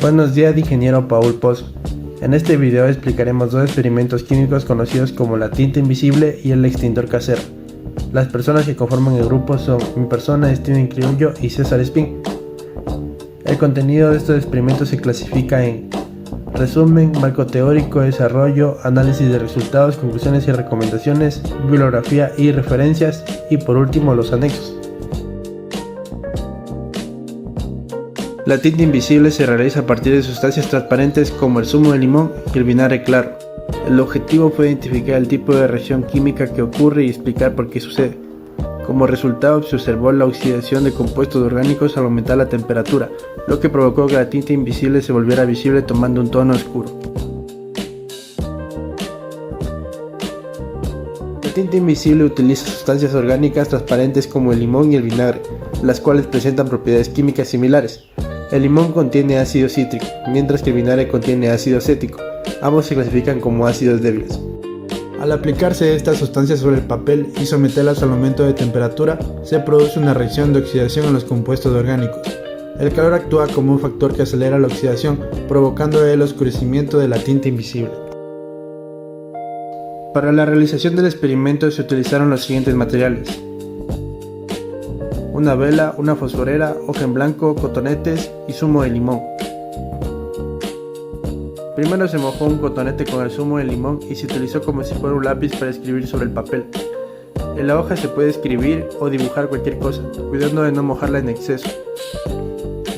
Buenos días, ingeniero Paul Pozo. En este video explicaremos dos experimentos químicos conocidos como la tinta invisible y el extintor casero. Las personas que conforman el grupo son mi persona, Steven Criollo y César Espín. El contenido de estos experimentos se clasifica en resumen, marco teórico, desarrollo, análisis de resultados, conclusiones y recomendaciones, bibliografía y referencias, y por último los anexos. La tinta invisible se realiza a partir de sustancias transparentes como el zumo de limón y el vinagre claro. El objetivo fue identificar el tipo de reacción química que ocurre y explicar por qué sucede. Como resultado, se observó la oxidación de compuestos orgánicos al aumentar la temperatura, lo que provocó que la tinta invisible se volviera visible tomando un tono oscuro. La tinta invisible utiliza sustancias orgánicas transparentes como el limón y el vinagre, las cuales presentan propiedades químicas similares. El limón contiene ácido cítrico, mientras que el vinagre contiene ácido acético. Ambos se clasifican como ácidos débiles. Al aplicarse estas sustancias sobre el papel y someterlas al aumento de temperatura, se produce una reacción de oxidación en los compuestos orgánicos. El calor actúa como un factor que acelera la oxidación, provocando el oscurecimiento de la tinta invisible. Para la realización del experimento se utilizaron los siguientes materiales: una vela, una fosforera, hoja en blanco, cotonetes y zumo de limón. Primero se mojó un cotonete con el zumo de limón y se utilizó como si fuera un lápiz para escribir sobre el papel. En la hoja se puede escribir o dibujar cualquier cosa, cuidando de no mojarla en exceso.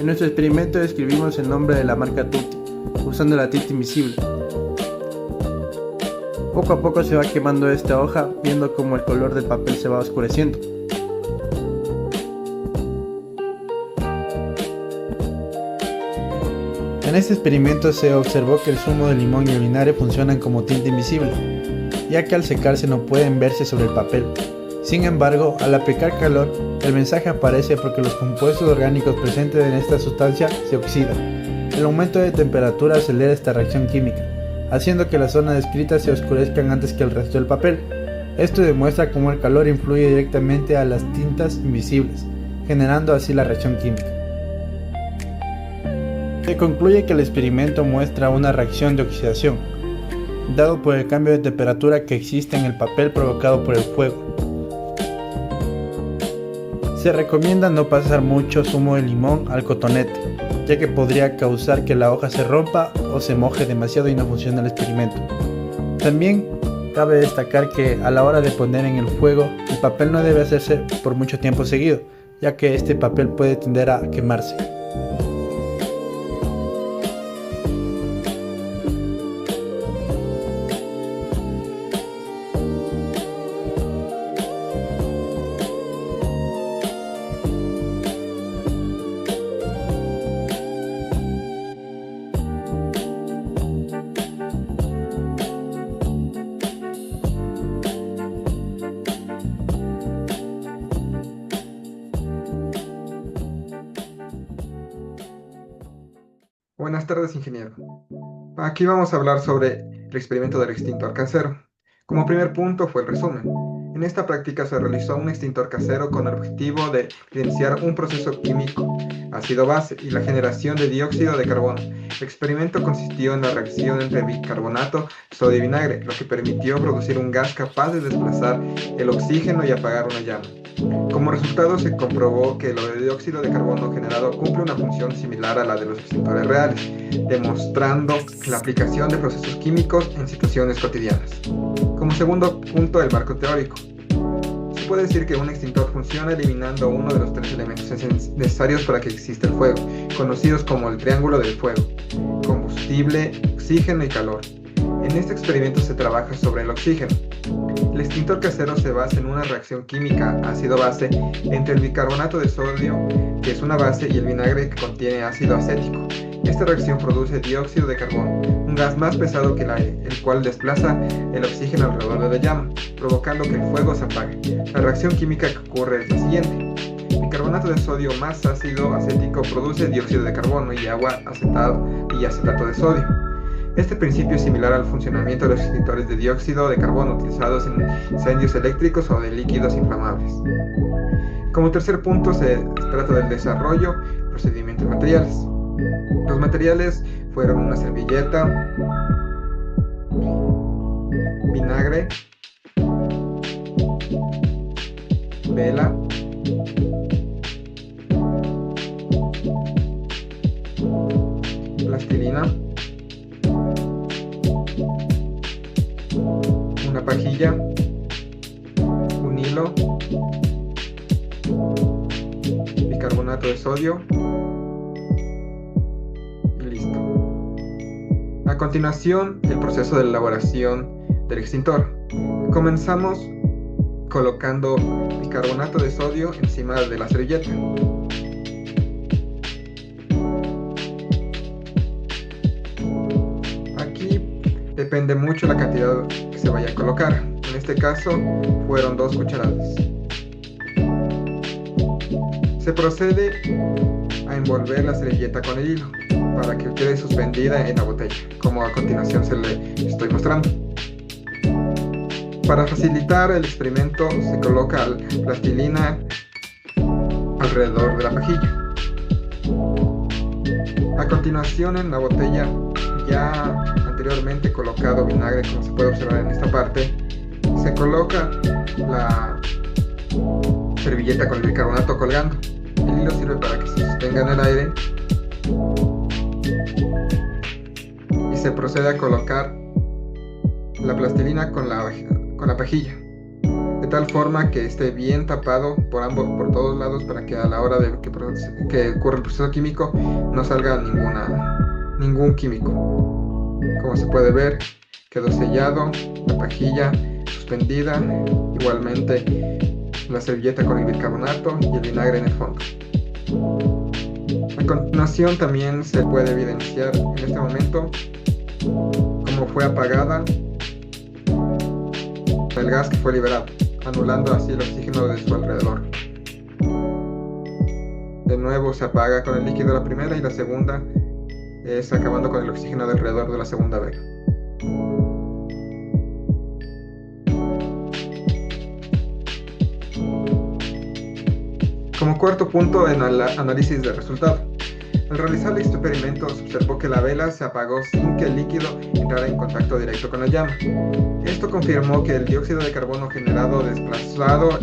En nuestro experimento escribimos el nombre de la marca Tutti, usando la tinta invisible. Poco a poco se va quemando esta hoja, viendo cómo el color del papel se va oscureciendo. En este experimento se observó que el zumo de limón y el vinagre funcionan como tinta invisible, ya que al secarse no pueden verse sobre el papel. Sin embargo, al aplicar calor, el mensaje aparece porque los compuestos orgánicos presentes en esta sustancia se oxidan. El aumento de temperatura acelera esta reacción química, haciendo que las zonas descritas se oscurezcan antes que el resto del papel. Esto demuestra cómo el calor influye directamente a las tintas invisibles, generando así la reacción química. Se concluye que el experimento muestra una reacción de oxidación, dado por el cambio de temperatura que existe en el papel provocado por el fuego. Se recomienda no pasar mucho zumo de limón al cotonete, ya que podría causar que la hoja se rompa o se moje demasiado y no funcione el experimento. También cabe destacar que a la hora de poner en el fuego, el papel no debe hacerse por mucho tiempo seguido, ya que este papel puede tender a quemarse. Buenas tardes, ingeniero. Aquí vamos a hablar sobre el experimento del extintor casero. Como primer punto fue el resumen. En esta práctica se realizó un extintor casero con el objetivo de iniciar un proceso químico, ácido-base, y la generación de dióxido de carbono. El experimento consistió en la reacción entre bicarbonato, sodio y vinagre, lo que permitió producir un gas capaz de desplazar el oxígeno y apagar una llama. Como resultado se comprobó que el dióxido de carbono generado cumple una función similar a la de los extintores reales, demostrando la aplicación de procesos químicos en situaciones cotidianas. Como segundo punto, el marco teórico. Se puede decir que un extintor funciona eliminando uno de los tres elementos necesarios para que exista el fuego, conocidos como el triángulo del fuego: combustible, oxígeno y calor. En este experimento se trabaja sobre el oxígeno. El extintor casero se basa en una reacción química ácido-base entre el bicarbonato de sodio, que es una base, y el vinagre, que contiene ácido acético. Esta reacción produce dióxido de carbono, un gas más pesado que el aire, el cual desplaza el oxígeno alrededor de la llama, provocando que el fuego se apague. La reacción química que ocurre es la siguiente: bicarbonato de sodio más ácido acético produce dióxido de carbono y agua, acetato y acetato de sodio. Este principio es similar al funcionamiento de los extintores de dióxido de carbono utilizados en incendios eléctricos o de líquidos inflamables. Como tercer punto se trata del desarrollo y procedimientos materiales. Los materiales fueron una servilleta, vinagre, vela, plastilina, una pajilla, un hilo, bicarbonato de sodio y listo. A continuación, el proceso de elaboración del extintor. Comenzamos colocando bicarbonato de sodio encima de la servilleta. Aquí depende mucho la cantidad que se vaya a colocar. En este caso fueron 2 cucharadas. Se procede a envolver la servilleta con el hilo para que quede suspendida en la botella, como a continuación se le estoy mostrando. Para facilitar el experimento se coloca plastilina alrededor de la pajilla. A continuación, en la botella ya anteriormente colocado vinagre, como se puede observar en esta parte, se coloca la servilleta con el bicarbonato colgando. El hilo sirve para que se sostenga en el aire y se procede a colocar la plastilina con la pajilla, de tal forma que esté bien tapado por todos lados, para que a la hora de que ocurra el proceso químico no salga ningún químico. Como se puede ver, quedó sellado, la pajilla suspendida, igualmente la servilleta con el bicarbonato y el vinagre en el fondo. A continuación también se puede evidenciar en este momento cómo fue apagada el gas que fue liberado, anulando así el oxígeno de su alrededor. De nuevo se apaga con el líquido la primera, y la segunda es acabando con el oxígeno de alrededor de la segunda vela. Como cuarto punto, en el análisis del resultado. Al realizar el experimento se observó que la vela se apagó sin que el líquido entrara en contacto directo con la llama. Esto confirmó que el dióxido de carbono generado desplazó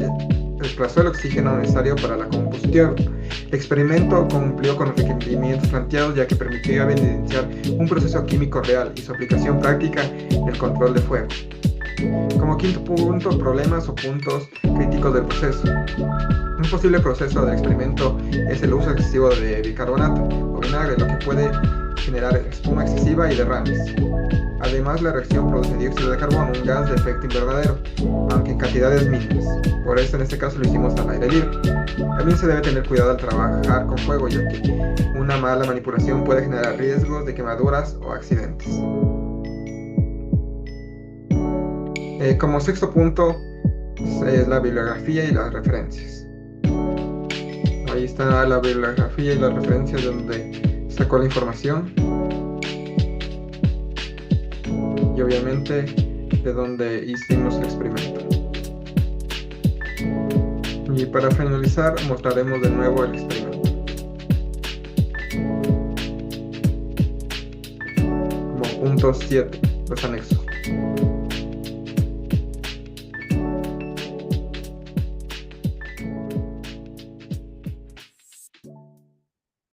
el oxígeno necesario para la combustión. El experimento cumplió con los requerimientos planteados, ya que permitió evidenciar un proceso químico real y su aplicación práctica en el control de fuego. Como quinto punto, problemas o puntos críticos del proceso. Un posible proceso del experimento es el uso excesivo de bicarbonato o vinagre, lo que puede generar espuma excesiva y derrames. Además, la reacción produce dióxido de carbono, un gas de efecto invernadero, aunque en cantidades mínimas. Por eso en este caso lo hicimos al aire libre. También se debe tener cuidado al trabajar con fuego, ya que una mala manipulación puede generar riesgos de quemaduras o accidentes. Como sexto punto es la bibliografía y las referencias. Ahí está la bibliografía y las referencias de donde sacó la información, y obviamente de donde hicimos el experimento. Y para finalizar mostraremos de nuevo el experimento. Como punto 7, los anexos.